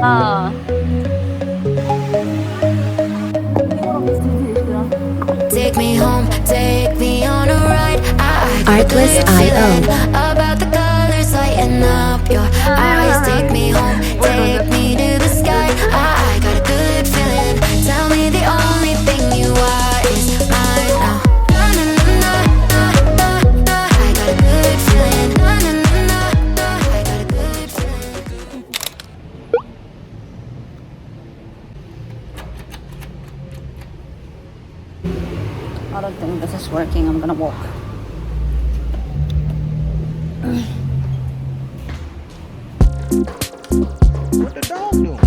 아. Take me home, take me on a ride. I got a good feeling about the colors lighting up your eyes. Take me home, take me to the sky. I got a good feeling. Tell me the only thing you are is mine now. Na, na, na, na, na, na. I got a good feeling. Na, na, na, na, na. I got a good feeling. I don't think this is working. I'm gonna walk. What the dog doing?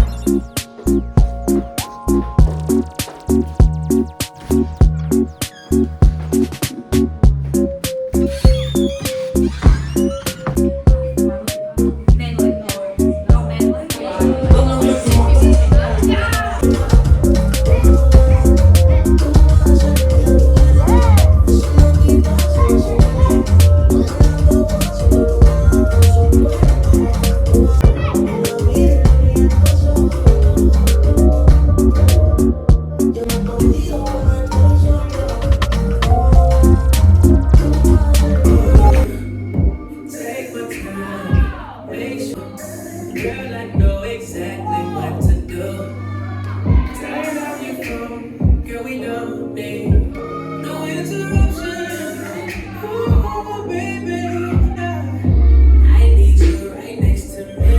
Girl, I know exactly what to do. Turn off your phone, girl, we don't need no interruption. Oh, baby, I need you right next to me.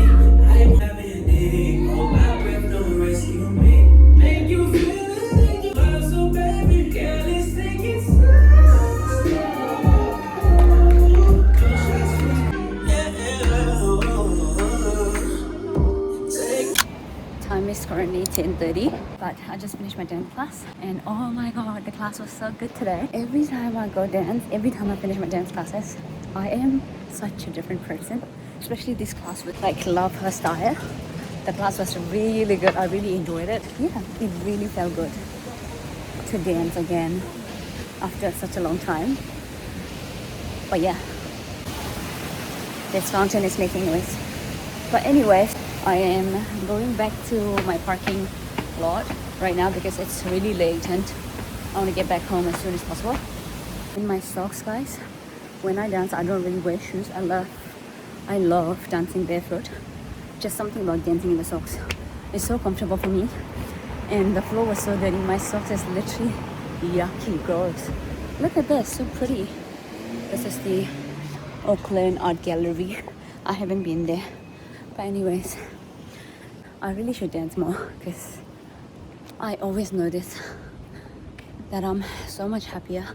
I won't have any, hold my breath, don't rescue me. Make you feel like you are, so baby, girl, let's take it slow. Time is currently 10:30, but I just finished my dance class and oh my god, the class was so good today. Every time I go dance, every time I finish my dance classes, I am such a different person. Especially this class with like love her style. The class was really good. I really enjoyed it. Yeah, it really felt good to dance again after such a long time. But yeah, this fountain is making noise. But anyways, I am going back to my parking lot right now because it's really late and I want to get back home as soon as possible. In my socks, guys, when I dance, I don't really wear shoes. I love dancing barefoot. Just something about dancing in the socks. It's so comfortable for me. And the floor was so dirty. My socks is literally yucky, gross. Look at this, so pretty. This is the Auckland Art Gallery. I haven't been there. But anyways, I really should dance more because I always notice that I'm so much happier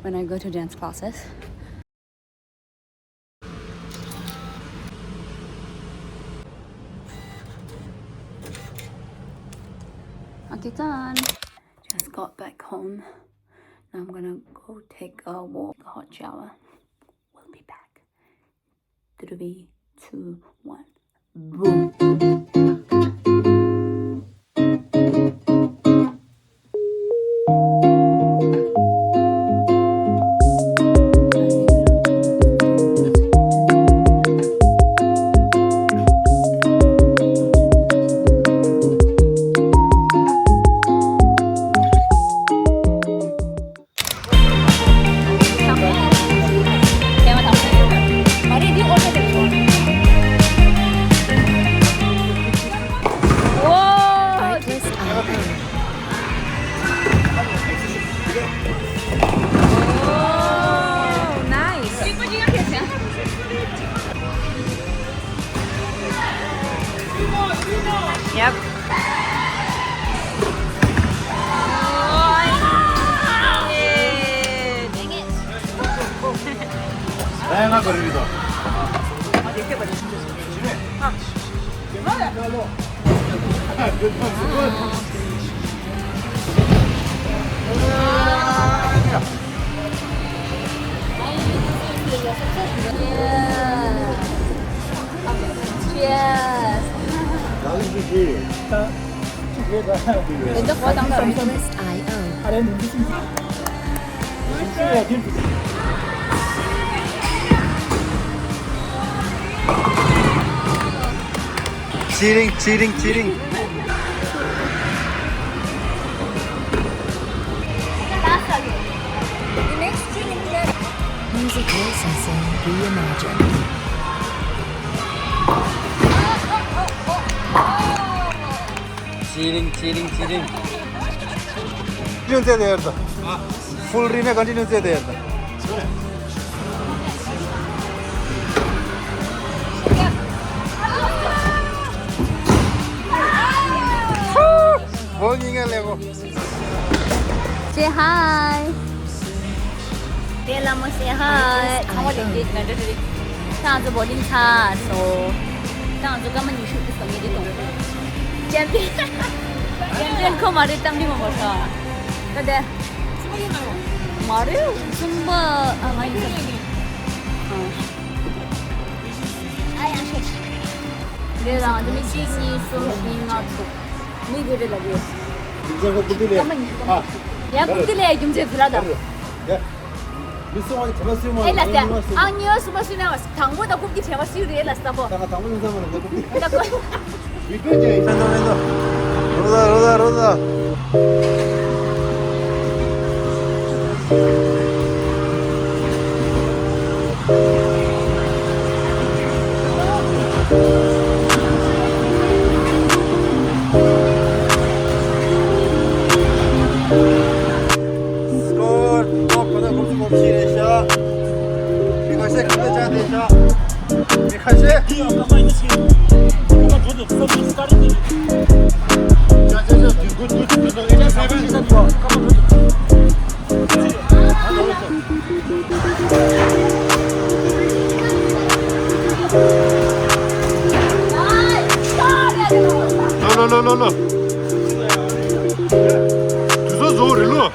when I go to dance classes. Okay, done. Just got back home. Now I'm gonna go take a walk, a hot shower. We'll be back. 3, 2, 1. Boom. Yep. 다양한 거리입니다. Cheers. Đến có đóng rồi. 치링. Music licensing reimagined. 치링. Continue से देर था full री में continue से देर था Vlogging Lego Say hi. Dia lama say hi. Kamu lihat nanti tadi. 上次柏林茶，so 上次根本你是不怎么的懂。见面그 말을 땀이 먹어서. 근데 말을 무슨 뭐 많이 있어. 아야. 내가 좀 시시 소리나도 미국에 가고. 이제 그 부들이 아 야 부들이 좀 제대로다. 미스만 잡았으면 엘라스야. 아니요, 수마스나 당보다 굽기 잡았으리 엘라스다 뭐. 내가 당근 영상을 내 그러니까 이거지 로다 No. 주소 줘, 일로.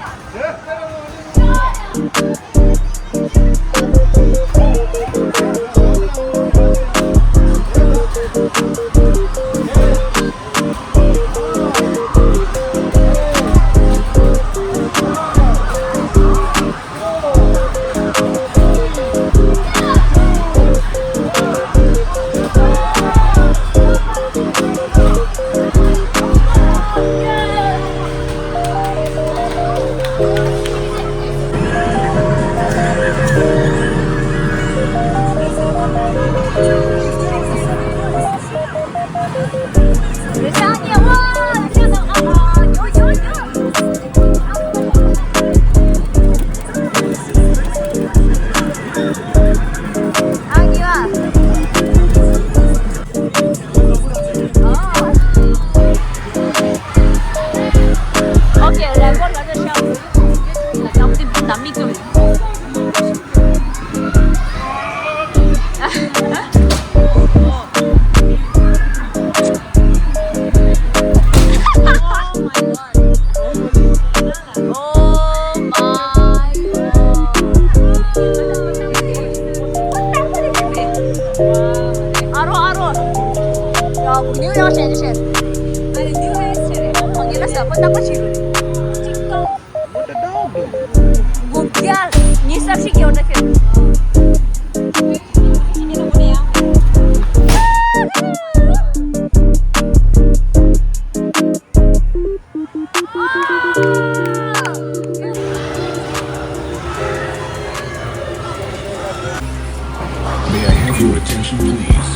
May I have your attention, please?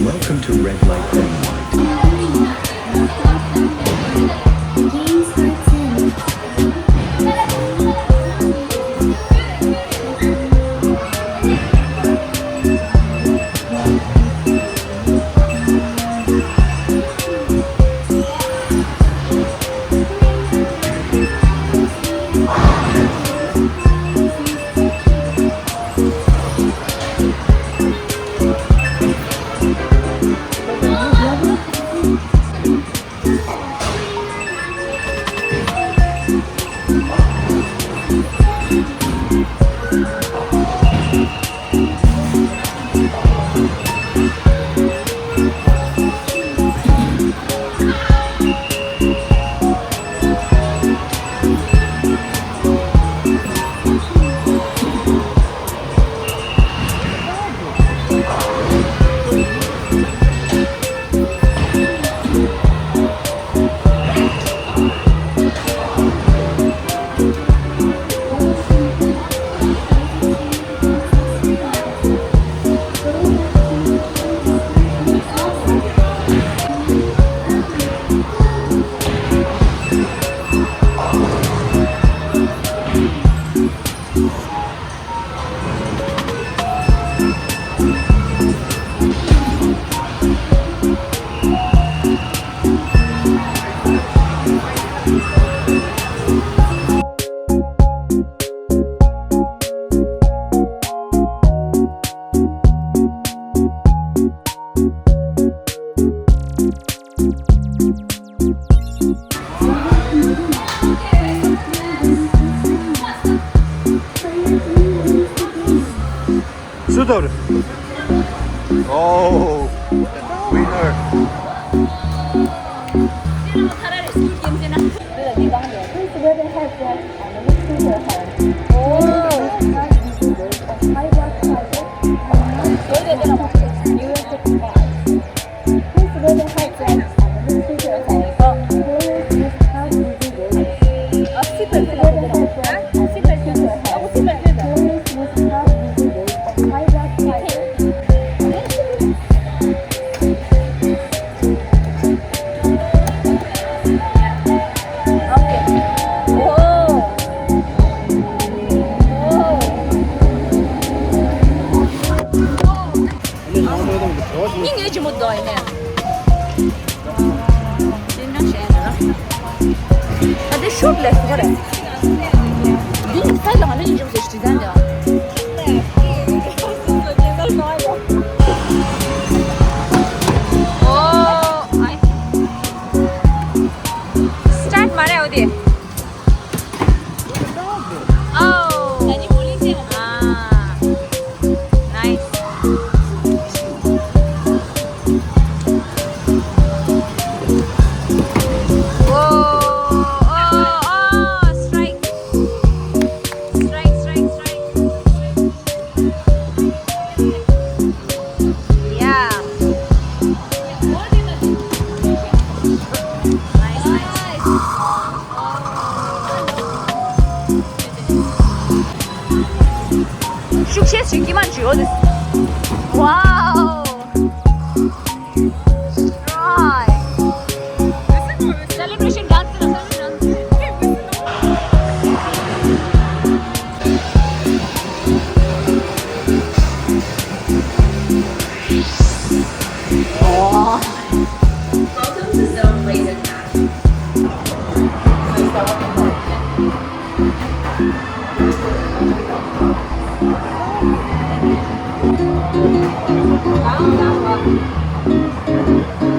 Welcome to Red Light, Green Light. dobry. O, winner. 차라리 술 냄새나. 그래, 네가 한 게. Ingeci mutlu aynı. Dinle şeyleri. Hadi şurada var. Bir sayla hani ince bir seçtiden ya. Start 말해 어디? Succes, 기만 지어졌어. 와우. Right. Celebration dance, celebration Welcome to Zone Blaze and Ash. dance.